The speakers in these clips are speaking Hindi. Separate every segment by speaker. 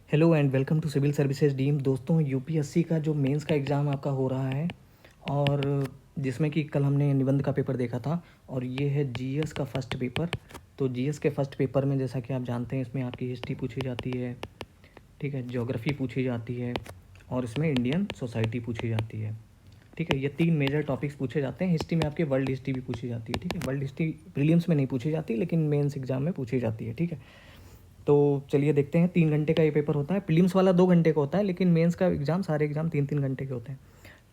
Speaker 1: Hello and welcome to civil services डीम। दोस्तों, यूपीएससी का जो मेंस का एग्ज़ाम आपका हो रहा है और जिसमें कि कल हमने निबंध का पेपर देखा था और ये है जीएस का फर्स्ट पेपर। तो जीएस के फर्स्ट पेपर में जैसा कि आप जानते हैं इसमें आपकी हिस्ट्री पूछी जाती है, ठीक है, ज्योग्राफी पूछी जाती है और इसमें इंडियन सोसाइटी पूछी जाती है। ठीक है, ये तीन मेजर टॉपिक्स पूछे जाते हैं। हिस्ट्री में आपकी वर्ल्ड हिस्ट्री भी पूछी जाती है। ठीक है, वर्ल्ड हिस्ट्री प्रीलिम्स में नहीं पूछी जाती लेकिन मेंस एग्जाम में पूछी जाती है। ठीक है, तो चलिए देखते हैं। 3 घंटे का ये पेपर होता है। प्रीलिम्स वाला 2 घंटे का होता है लेकिन मेंस का एग्ज़ाम सारे एग्ज़ाम 3-3 घंटे के होते हैं।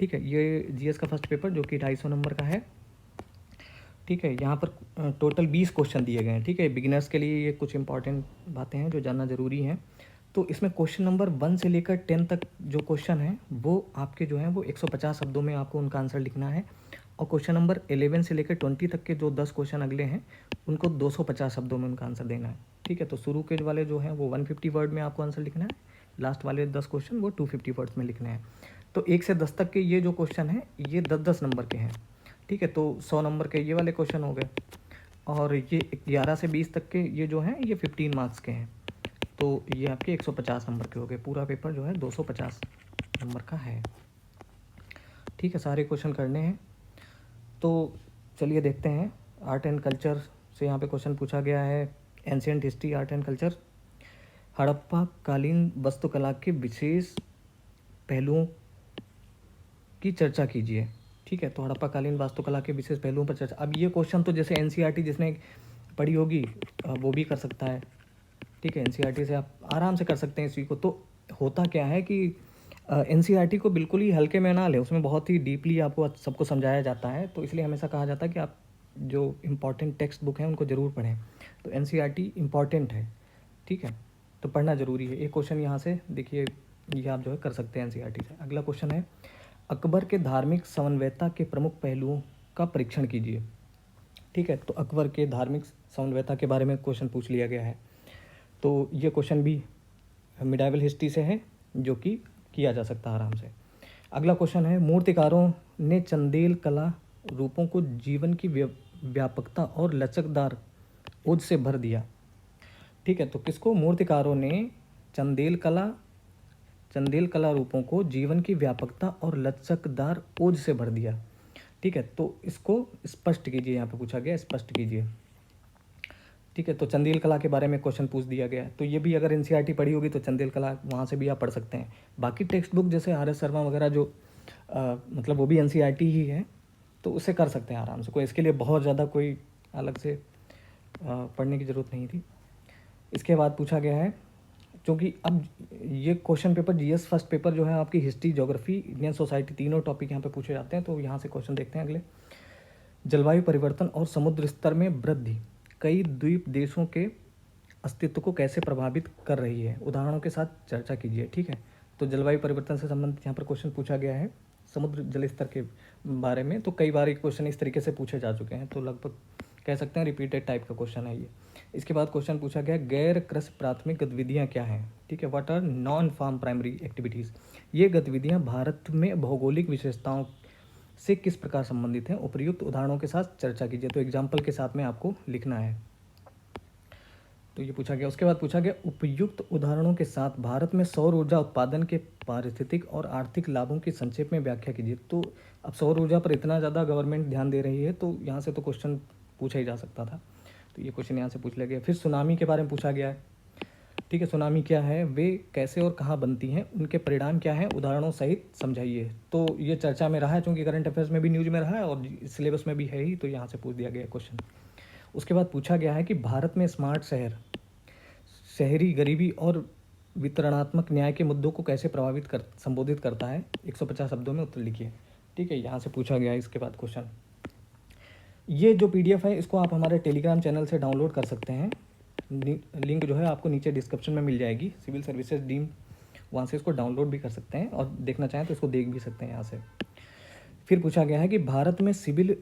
Speaker 1: ठीक है, ये जीएस का फर्स्ट पेपर जो कि 250 नंबर का है। ठीक है, यहाँ पर टोटल 20 क्वेश्चन दिए गए हैं। ठीक है, बिगिनर्स के लिए ये कुछ इंपॉर्टेंट बातें हैं जो जानना ज़रूरी हैं। तो इसमें क्वेश्चन नंबर 1 से लेकर 10 तक जो क्वेश्चन हैं वो आपके जो हैं वो 150 शब्दों में आपको उनका आंसर लिखना है। और क्वेश्चन नंबर 11 से लेकर 20 तक के जो 10 क्वेश्चन अगले हैं उनको 250 शब्दों में उनका आंसर देना है। ठीक है, तो शुरू के वाले जो हैं वो 150 वर्ड में आपको आंसर लिखना है, लास्ट वाले 10 क्वेश्चन वो 250 वर्ड्स में लिखने हैं। तो 1 से 10 तक के ये जो क्वेश्चन हैं ये 10-10 नंबर के हैं। ठीक है, तो 100 नंबर के ये वाले क्वेश्चन हो गए और ये 11 से 20 तक के ये जो हैं ये 15 मार्क्स के हैं। तो ये आपके 150 नंबर के हो गए। पूरा पेपर जो है 250 नंबर का है। ठीक है, सारे क्वेश्चन करने हैं। तो चलिए देखते हैं। आर्ट एंड कल्चर से यहाँ पे क्वेश्चन पूछा गया है। Ancient history, art and culture, Harappa कालीन वास्तुकला के विशेष पहलुओं की चर्चा कीजिए। ठीक है, तो हड़प्पा कालीन वास्तुकला के विशेष पहलुओं पर चर्चा। अब ये क्वेश्चन तो जैसे एनसीईआरटी जिसने पढ़ी होगी वो भी कर सकता है। ठीक है, एनसीईआरटी से आप आराम से कर सकते हैं इसी को। तो होता क्या है कि एनसीईआरटी को बिल्कुल ही हल्के में ना लें, उसमें बहुत ही डीपली आपको सबको समझाया जाता है। तो इसलिए हमेशा कहा जाता है कि आप जो इम्पॉर्टेंट टेक्स्ट बुक हैं उनको ज़रूर पढ़ें। तो एनसीईआरटी इम्पॉर्टेंट है। ठीक है, तो पढ़ना ज़रूरी है। एक क्वेश्चन यहाँ से देखिए, ये आप जो है कर सकते हैं एनसीईआरटी से। अगला क्वेश्चन है, अकबर के धार्मिक समन्वयता के प्रमुख पहलुओं का परीक्षण कीजिए। ठीक है, तो अकबर के धार्मिक समन्वयता के बारे में क्वेश्चन पूछ लिया गया है। तो ये क्वेश्चन भी मिडाइवल हिस्ट्री से है जो कि किया जा सकता है आराम से। अगला क्वेश्चन है, मूर्तिकारों ने चंदेल कला रूपों को जीवन की व्यापकता और लचकदार ओज से भर दिया। ठीक है, तो किसको? मूर्तिकारों ने चंदेल कला रूपों को जीवन की व्यापकता और लचकदार ओज से भर दिया। ठीक है, तो इसको स्पष्ट कीजिए। यहाँ पे पूछा गया स्पष्ट कीजिए। ठीक है, तो चंदेल कला के बारे में क्वेश्चन पूछ दिया गया है। तो ये भी अगर एनसीईआरटी पढ़ी होगी तो चंदेल कला वहाँ से भी आप पढ़ सकते हैं। बाकी टेक्स्ट बुक जैसे आर एस शर्मा वगैरह जो मतलब वो भी एनसीईआरटी ही है, तो उसे कर सकते हैं आराम से। कोई इसके लिए बहुत ज़्यादा कोई अलग से पढ़ने की ज़रूरत नहीं थी। इसके बाद पूछा गया है, क्योंकि अब ये question paper GS first paper जो है आपकी हिस्ट्री, ज्योग्राफी, इंडियन सोसाइटी तीनों टॉपिक यहाँ पे पूछे जाते हैं। तो यहाँ से क्वेश्चन देखते हैं अगले। जलवायु परिवर्तन और समुद्र स्तर में वृद्धि कई द्वीप देशों के अस्तित्व को कैसे प्रभावित कर रही है? उदाहरणों के साथ चर्चा कीजिए। ठीक है, तो जलवायु परिवर्तन से संबंधित यहाँ पर क्वेश्चन पूछा गया है। समुद्र जल स्तर के बारे में तो कई बार क्वेश्चन इस तरीके से पूछे जा चुके हैं, तो लगभग कह सकते हैं रिपीटेड टाइप का क्वेश्चन है ये। इसके बाद क्वेश्चन पूछा गया, गैर कृषि प्राथमिक गतिविधियाँ क्या हैं? ठीक है, what are non farm primary activities? ये गतिविधियाँ भारत में भौगोलिक विशेषताओं से किस प्रकार संबंधित हैं? उपर्युक्त उदाहरणों के साथ चर्चा कीजिए। तो एग्जाम्पल के साथ में आपको लिखना है। तो ये पूछा गया। उसके बाद पूछा गया, उपयुक्त उदाहरणों के साथ भारत में सौर ऊर्जा उत्पादन के पारिस्थितिक और आर्थिक लाभों की संक्षेप में व्याख्या कीजिए। तो अब सौर ऊर्जा पर इतना ज़्यादा गवर्नमेंट ध्यान दे रही है तो यहाँ से तो क्वेश्चन पूछा ही जा सकता था। तो ये क्वेश्चन यहाँ से पूछ लिया गया। फिर सुनामी के बारे में पूछा गया है। ठीक है, सुनामी क्या है, वे कैसे और कहाँ बनती हैं, उनके परिणाम क्या हैं, उदाहरणों सहित समझाइए। तो ये चर्चा में रहा है, चूँकि करंट अफेयर्स में भी न्यूज़ में रहा है और सिलेबस में भी है ही, तो यहाँ से पूछ दिया गया क्वेश्चन। उसके बाद पूछा गया है कि भारत में स्मार्ट शहर शहरी गरीबी और वितरणात्मक न्याय के मुद्दों को कैसे संबोधित करता है? 150 शब्दों में उत्तर लिखिए। ठीक है, यहाँ से पूछा गया है। इसके बाद क्वेश्चन, ये जो पीडीएफ है इसको आप हमारे टेलीग्राम चैनल से डाउनलोड कर सकते हैं। लिंक जो है आपको नीचे डिस्क्रिप्शन में मिल जाएगी, सिविल सर्विसेज डीम, वहाँ से इसको डाउनलोड भी कर सकते हैं और देखना चाहें तो इसको देख भी सकते हैं यहाँ से। फिर पूछा गया है कि भारत में सिविल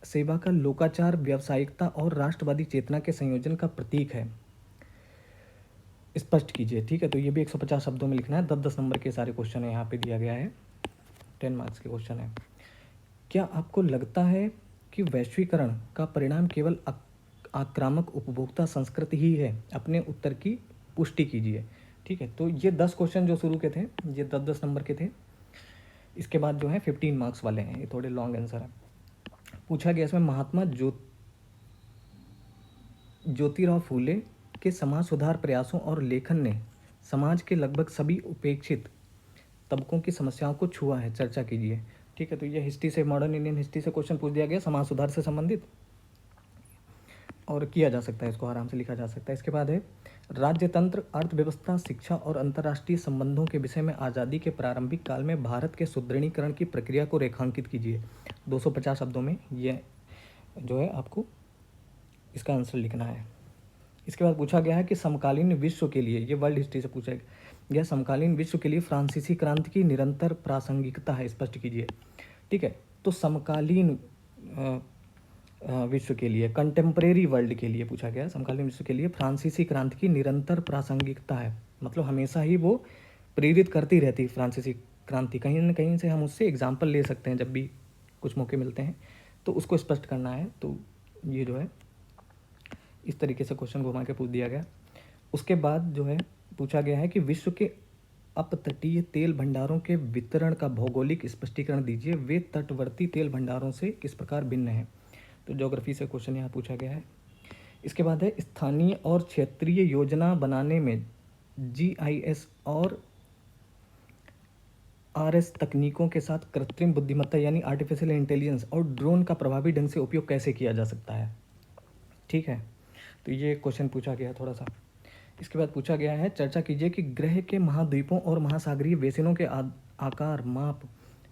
Speaker 1: सेवा का लोकाचार व्यावसायिकता और राष्ट्रवादी चेतना के संयोजन का प्रतीक है, स्पष्ट कीजिए। ठीक है, तो ये भी 150 शब्दों में लिखना है। 10-10 नंबर के सारे क्वेश्चन है यहाँ पे दिया गया है। 10 मार्क्स के क्वेश्चन है। क्या आपको लगता है कि वैश्वीकरण का परिणाम केवल आक्रामक उपभोक्ता संस्कृति ही है? अपने उत्तर की पुष्टि कीजिए। ठीक है, तो ये 10 क्वेश्चन जो शुरू के थे ये 10-10 नंबर के थे। इसके बाद जो है 15 मार्क्स वाले हैं, ये थोड़े लॉन्ग आंसर हैं। पूछा गया इसमें महात्मा ज्योतिराव फूले के समाज सुधार प्रयासों और लेखन ने समाज के लगभग सभी उपेक्षित तबकों की समस्याओं को छुआ है, चर्चा कीजिए। ठीक है, तो ये हिस्ट्री से, मॉडर्न इंडियन हिस्ट्री से क्वेश्चन पूछ दिया गया समाज सुधार से संबंधित, और किया जा सकता है, इसको आराम से लिखा जा सकता है। इसके बाद है राज्यतंत्र, अर्थव्यवस्था, शिक्षा और अंतर्राष्ट्रीय संबंधों के विषय में आज़ादी के प्रारंभिक काल में भारत के सुदृढ़ीकरण की प्रक्रिया को रेखांकित कीजिए। 250 शब्दों में ये जो है आपको इसका आंसर लिखना है। इसके बाद पूछा गया है कि समकालीन विश्व के लिए, ये वर्ल्ड हिस्ट्री से पूछा गया, समकालीन विश्व के लिए फ्रांसीसी क्रांति की निरंतर प्रासंगिकता है, स्पष्ट कीजिए। ठीक है, तो समकालीन विश्व के लिए, कंटेम्प्रेरी वर्ल्ड के लिए पूछा गया, समकालीन विश्व के लिए फ्रांसीसी क्रांति की निरंतर प्रासंगिकता है, मतलब हमेशा ही वो प्रेरित करती रहती है फ्रांसीसी क्रांति, कहीं ना कहीं से हम उससे एग्जाम्पल ले सकते हैं जब भी कुछ मौके मिलते हैं, तो उसको स्पष्ट करना है। तो ये जो है इस तरीके से क्वेश्चन घुमा के पूछ दिया गया। उसके बाद जो है पूछा गया है कि विश्व के अपतटीय तेल भंडारों के वितरण का भौगोलिक स्पष्टीकरण दीजिए, वे तटवर्ती तेल भंडारों से किस प्रकार भिन्न हैं। तो ज्योग्राफी से क्वेश्चन यहाँ पूछा गया है। इसके बाद है स्थानीय और क्षेत्रीय योजना बनाने में GIS और RS तकनीकों के साथ कृत्रिम बुद्धिमत्ता यानी आर्टिफिशियल इंटेलिजेंस और ड्रोन का प्रभावी ढंग से उपयोग कैसे किया जा सकता है। ठीक है, तो ये क्वेश्चन पूछा गया थोड़ा सा। इसके बाद पूछा गया है चर्चा कीजिए कि ग्रह के महाद्वीपों और महासागरीय बेसिनों के आकार माप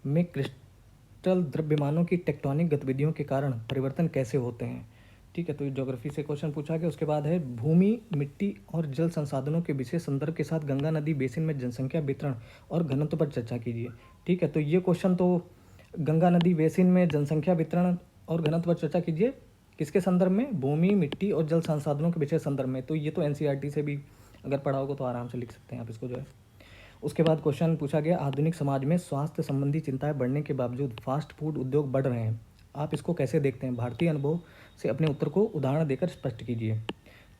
Speaker 1: में क्रिस्टल द्रव्यमानों की टेक्टोनिक गतिविधियों के कारण परिवर्तन कैसे होते हैं। ठीक है, तो ज्योग्राफी से क्वेश्चन पूछा गया। उसके बाद है भूमि, मिट्टी और जल संसाधनों के विशेष संदर्भ के साथ गंगा नदी बेसिन में जनसंख्या वितरण और घनत्व पर चर्चा कीजिए। ठीक है, तो ये क्वेश्चन तो गंगा नदी बेसिन में जनसंख्या वितरण और घनत्व पर चर्चा कीजिए किसके संदर्भ में, भूमि, मिट्टी और जल संसाधनों के विशेष संदर्भ में। तो ये तो NCERT से भी अगर पढ़ा होगा तो आराम से लिख सकते हैं आप इसको जो है। उसके बाद क्वेश्चन पूछा गया आधुनिक समाज में स्वास्थ्य संबंधी चिंताएं बढ़ने के बावजूद फास्ट फूड उद्योग बढ़ रहे हैं, आप इसको कैसे देखते हैं। भारतीय अनुभव से अपने उत्तर को उदाहरण देकर स्पष्ट कीजिए।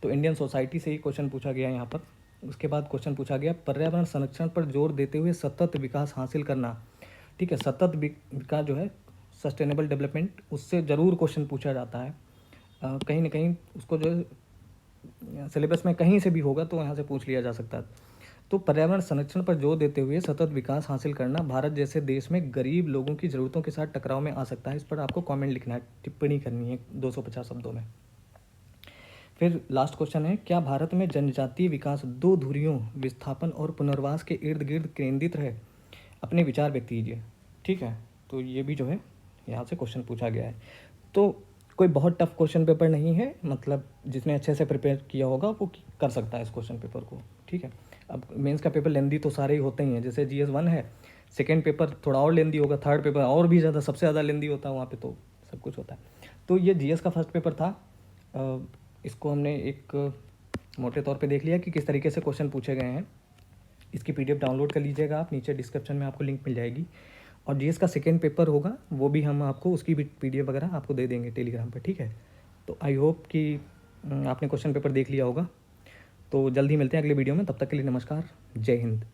Speaker 1: तो इंडियन सोसाइटी से ही क्वेश्चन पूछा गया यहाँ पर। उसके बाद क्वेश्चन पूछा गया पर्यावरण संरक्षण पर जोर देते हुए सतत विकास हासिल करना। ठीक है, सतत विकास जो है सस्टेनेबल डेवलपमेंट, उससे ज़रूर क्वेश्चन पूछा जाता है कहीं ना कहीं, उसको जो है सिलेबस में कहीं से भी होगा तो यहाँ से पूछ लिया जा सकता है। तो पर्यावरण संरक्षण पर जोर देते हुए सतत विकास हासिल करना भारत जैसे देश में गरीब लोगों की ज़रूरतों के साथ टकराव में आ सकता है। इस पर आपको कमेंट लिखना है, टिप्पणी करनी है 250 शब्दों में। फिर लास्ट क्वेश्चन है क्या भारत में जनजातीय विकास दो धुरियों विस्थापन और पुनर्वास के इर्द गिर्द केंद्रित है, अपने विचार व्यक्त कीजिए। ठीक है, तो ये भी जो है यहाँ से क्वेश्चन पूछा गया है। तो कोई बहुत टफ क्वेश्चन पेपर नहीं है, मतलब जिसने अच्छे से प्रिपेयर किया होगा वो कर सकता है इस क्वेश्चन पेपर को। ठीक है, अब मेंस का पेपर लेंदी तो सारे ही होते ही हैं, जैसे GS 1 है, सेकेंड पेपर थोड़ा और लेंदी होगा, थर्ड पेपर और भी ज़्यादा, सबसे ज़्यादा लेंदी होता है वहाँ पे, तो सब कुछ होता है। तो ये GS का फर्स्ट पेपर था। इसको हमने एक मोटे तौर पे देख लिया कि किस तरीके से क्वेश्चन पूछे गए हैं। इसकी PDF डाउनलोड कर लीजिएगा आप, नीचे डिस्क्रिप्शन में आपको लिंक मिल जाएगी। और GS का सेकेंड पेपर होगा, वो भी हम आपको उसकी भी PDF वगैरह आपको दे देंगे टेलीग्राम पर। ठीक है, तो आई होप कि आपने क्वेश्चन पेपर देख लिया होगा। तो जल्दी मिलते हैं अगले वीडियो में, तब तक के लिए नमस्कार, जय हिंद।